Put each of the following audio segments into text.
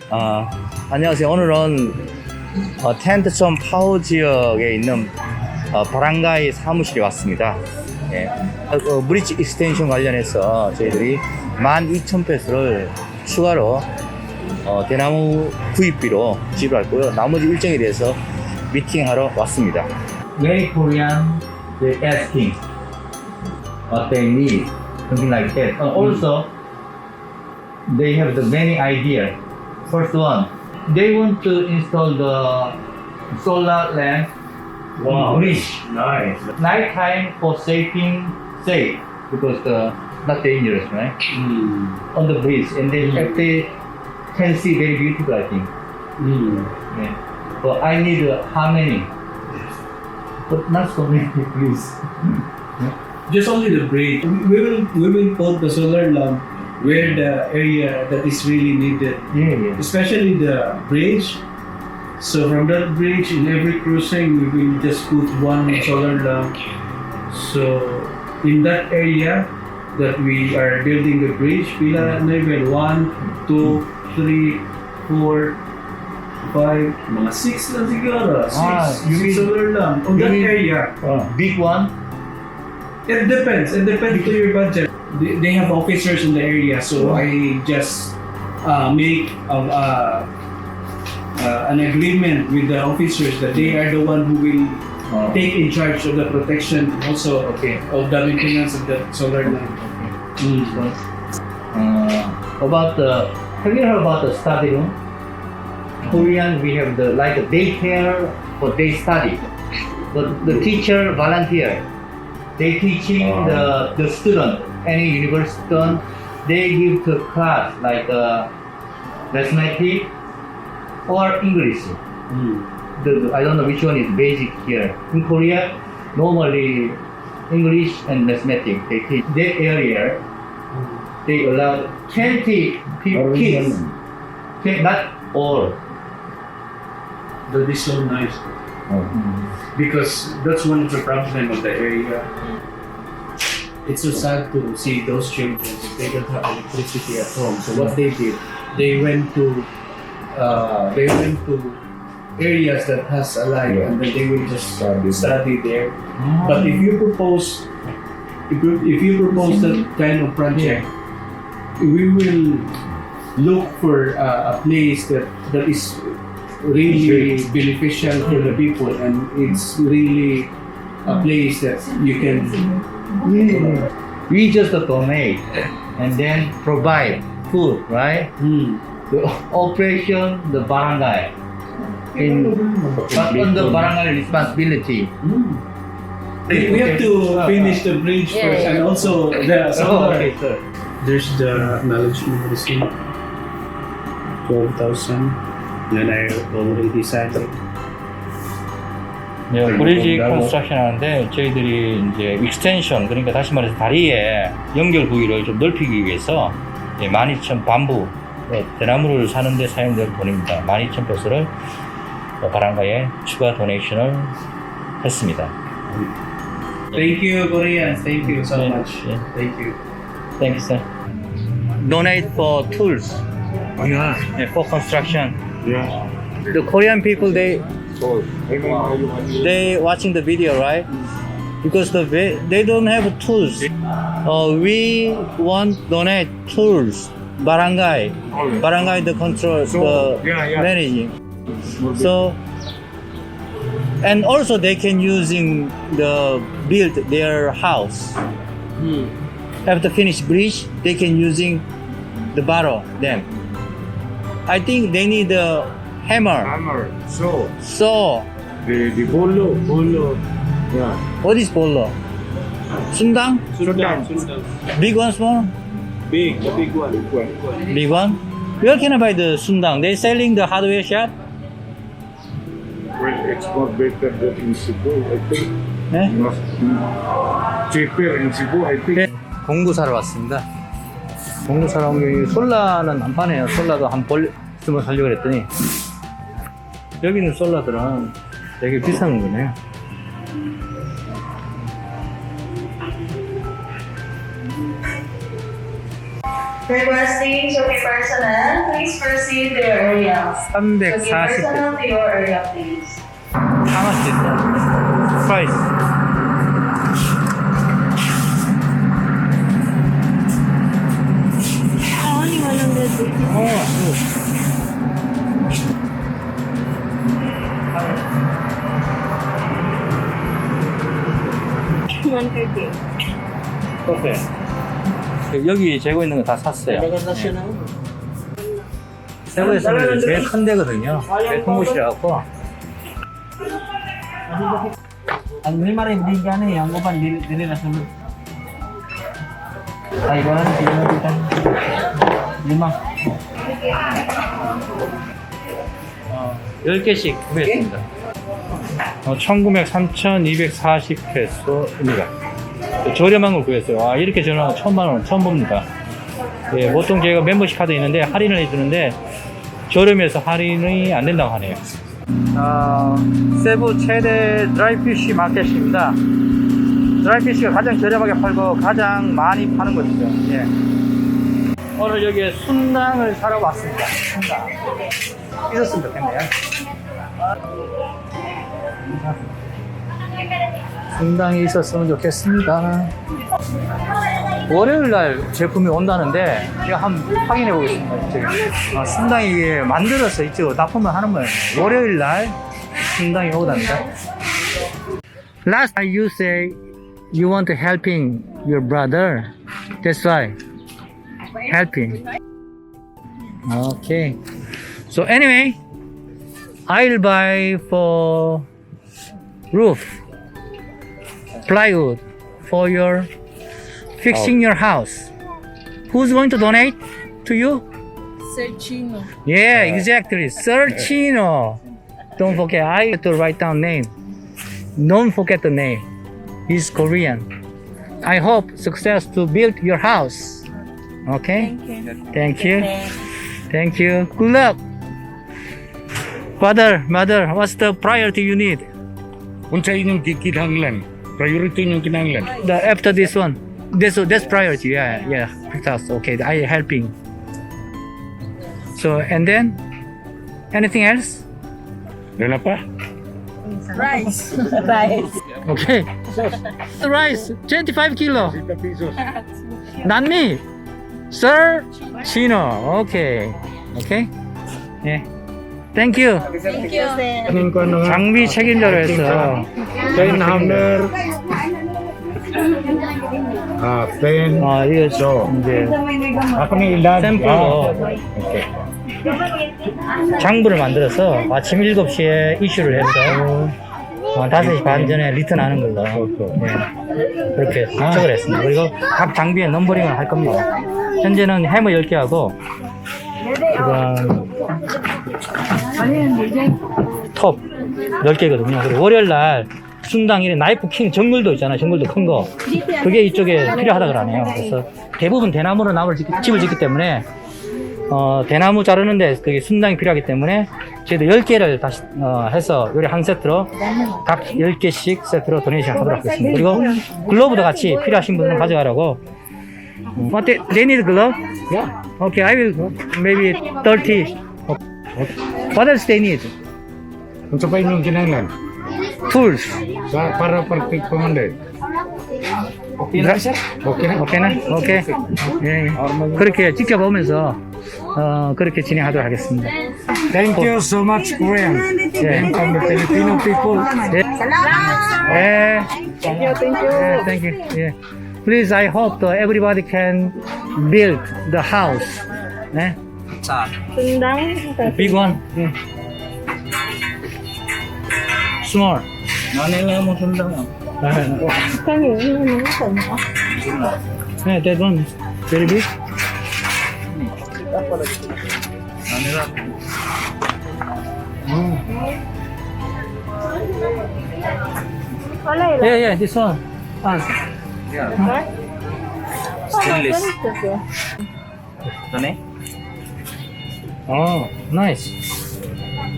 안녕하세요. 오늘은 텐트촌 파우 지역에 있는 바란가이 사무실에 왔습니다. 예. 브릿지 익스텐션 관련해서 저희들이 12,000페소를 추가로 대나무 구입비로 지불했고요. 나머지 일정에 대해서 미팅하러 왔습니다. Very Korean, they asking what they need, something like that. Also, they have the many idea. First one, they want to install the solar lamp. Wow, bridge. nice. Nighttime for safe because not dangerous, right? On the bridge, and then they can see very beautiful, I think. Yeah. But I need how many? But not so many, please. Just only the bridge. We will put the solar lamp where the area that is really needed. Yeah. Especially the bridge. So from that bridge, in every crossing, we will just put one solar lamp. So in that area that we are building the bridge, pila level 1, 2, 3, 4, 5, mga 6 lang siguro. 6 solar lamp on that area. Big one? It depends to your budget. They have officers in the area, so I just make an agreement with the officers that they are the one who will take in charge of the protection, also of the maintenance of the solar lamp. Have you heard about the study room? Korean, we have the like a daycare for day study. The teacher volunteer. They teaching the student, any university student, they give the class like mathematics or English. I don't know which one is basic here. In Korea, normally English and mathematics, they teach that area. They allow 20 kids, not all. That is so nice. Because that's one of the problem of the area. It's so sad to see those children if they don't have electricity at home. So what they did, they went to areas that has a light, and then they will just study there. But if you propose that kind of project, we will look for a place that is really beneficial for the people, and it's really a place that you can. We just donate and then provide food, right? The operation, the barangay. But on the barangay responsibility. We have to finish the bridge first, and also the solar. Okay, sir. There's the acknowledgement receipt, 12,000. Then I already signed it. 네, 브리지 컨스트럭션 하는데 저희들이 이제 익스텐션, 그러니까 다시 말해서 다리의 연결 부위를 좀 넓히기 위해서 12,000 밤부 대나무를 사는데 사용될 돈입니다. 12,000페소를 바란가에 추가 도네이션을 했습니다. Thank you, Koreans. Thank you so much. Thank you. Thank you, sir. Donate for tools. Yeah. For construction. Yeah. The Korean people, they watching the video, right? Because they don't have tools. We want donate tools. Barangay the control, managing. So, and also they can using build their house. After finish bridge, they can using the borrow them. I think they need a hammer. Saw. The bolo. Yeah. What is bolo? Sundang? Big one, small? Big, the big one. Big one? Where can I buy the sundang? They selling the hardware shop? Well, it's more better than in Cebu, I think. 네? Cheaper in Cebu, I think. 공구 사러 왔습니다. 공구 사러 온 게 솔라는 안 파네요. 솔라도 한 볼 있으면 살려고 그랬더니 여기는 솔라들은 되게 비싼 거네요. Requesting to be personal, please proceed to your area. To be 340. personal to your area, please. How much is that? Price. Only 100 rupees. Oh, good. 130. 오케이. 여기 재고 있는 거 다 샀어요. 세부에서는 제일 큰 데거든요. 제일 큰 곳이라고. Ang lima rin din ka na eh. Ang upan, dili na sunod. Ay, ikaw na, sige na dito. 10개씩 구매했습니다. 1900, 3240 페소입니다. 저렴한 걸 구했어요. 아, 이렇게 저렴한 거 처음 봅니다. 예, 보통 제가 멤버십 카드 있는데 할인을 해주는데 저렴해서 할인이 안 된다고 하네요. 세부 최대 드라이피쉬 마켓입니다. 드라이피쉬가 가장 저렴하게 팔고 가장 많이 파는 곳이죠. 예. 오늘 여기에 순당을 사러 왔습니다. 순당. 있었으면 좋겠네요. 순당이 있었으면 좋겠습니다. 월요일 날 제품이 온다는데 제가 한번 확인해 보겠습니다. 순당이 이게 만들어서 이쪽으로 납품을 하는 거예요. 월요일 날 순당이 오답니다. Last time you say you want to helping your brother. That's why helping. Okay. So anyway, I'll buy for roof plywood for your fixing your house. Who's going to donate to you? Serchino. Yeah, exactly. Sir Chino. Don't forget, I have to write down name. Don't forget the name. He's Korean. I hope success to build your house. Okay? Thank you. Thank you. Good luck. Father, mother, what's the priority you need? Unsa inyong kinahanglan? Priority inyong kinahanglan? After this one. That's priority. Yeah. That's okay. I helping. So, and then anything else? Wala pa? Rice. Okay. Rice, 25 kilo. 50 pesos. Not me. Sir Chino. Okay. Yeah. Thank you. Thank you. Anong ko ano nga? 장비 책임자로 해서 Pen holder. Pen. 이거 이제 Ako na ilan. 샘플로 Okay. 장부를 만들어서 아침 7시에 이슈를 해서 5시 반 전에 리턴하는 걸로 그렇게 축적을 했습니다. 그리고 각 장비에 넘버링을 할 겁니다. 현재는 해머 10개 하고 그다음 톱 10개거든요. 그리고 월요일날 순당일에 나이프 킹 정글도 있잖아요. 정글도 큰 거. 그게 이쪽에 필요하다 그러네요. 그래서 대부분 대나무로 집을 짓기 때문에 대나무 자르는데 그게 순당이 필요하기 때문에 저희도 10개를 다시 해서 요리 한 세트로 각 10개씩 세트로 도네이션 하도록 하겠습니다. 그리고 글러브도 같이 필요하신 분들은 가져가라고. What they need glove? Yeah. Okay, I will maybe 30. What else they need? Unsa pa inyong kinahanglan? Tools. Para perfect commander. Okay na, sir? Okay na? 오케이나? 오케이. 예. 그렇게 지켜보면서 그렇게 진행하도록 하겠습니다. Thank you so much, Korean. 예. And from the Filipino people. 예. 예. Thank you. 예. Please, I hope that everybody can build the house. 네? Sundang. Big one. 예. Small. Manila mo sundan. Kami yun naman. 네, that one. Very big. Yeah, this one. Stainless. Oh, nice.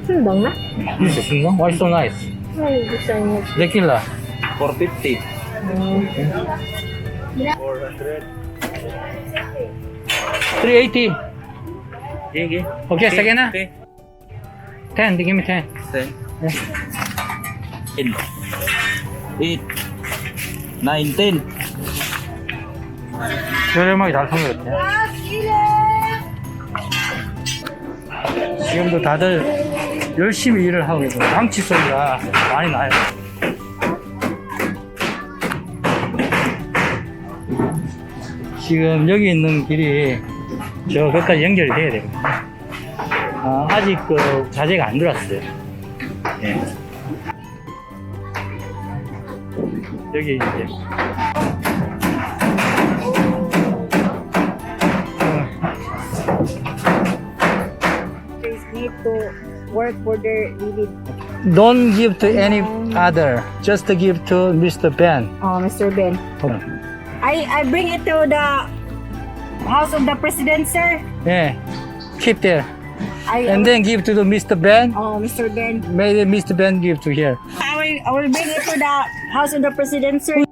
Sundang na? This is no? Why so nice? Ay, gusto niyo. Tequila. 450. 400. 380. Okay. Okay, second na. Okay. 10, give me 10. 10. 8. 9, 10. 저렴하게 잘 선물했네. 지금도 다들 열심히 일을 하고 있고 방치 소리가 많이 나요. 지금 여기 있는 길이 저 끝까지 연결이 돼야 돼요. 아직 그 자재가 안 들어왔어요. 예. 여기 이제 Need to work for their living. don't give to any other, just to give to Mr. Ben. Oh, Mr. Ben. I bring it to the house of the president, sir. Yeah, keep there. And I then give to the Mr. Ben. oh, Mr. Ben. May Mr. Ben give to here. I will bring it to the house of the president, sir.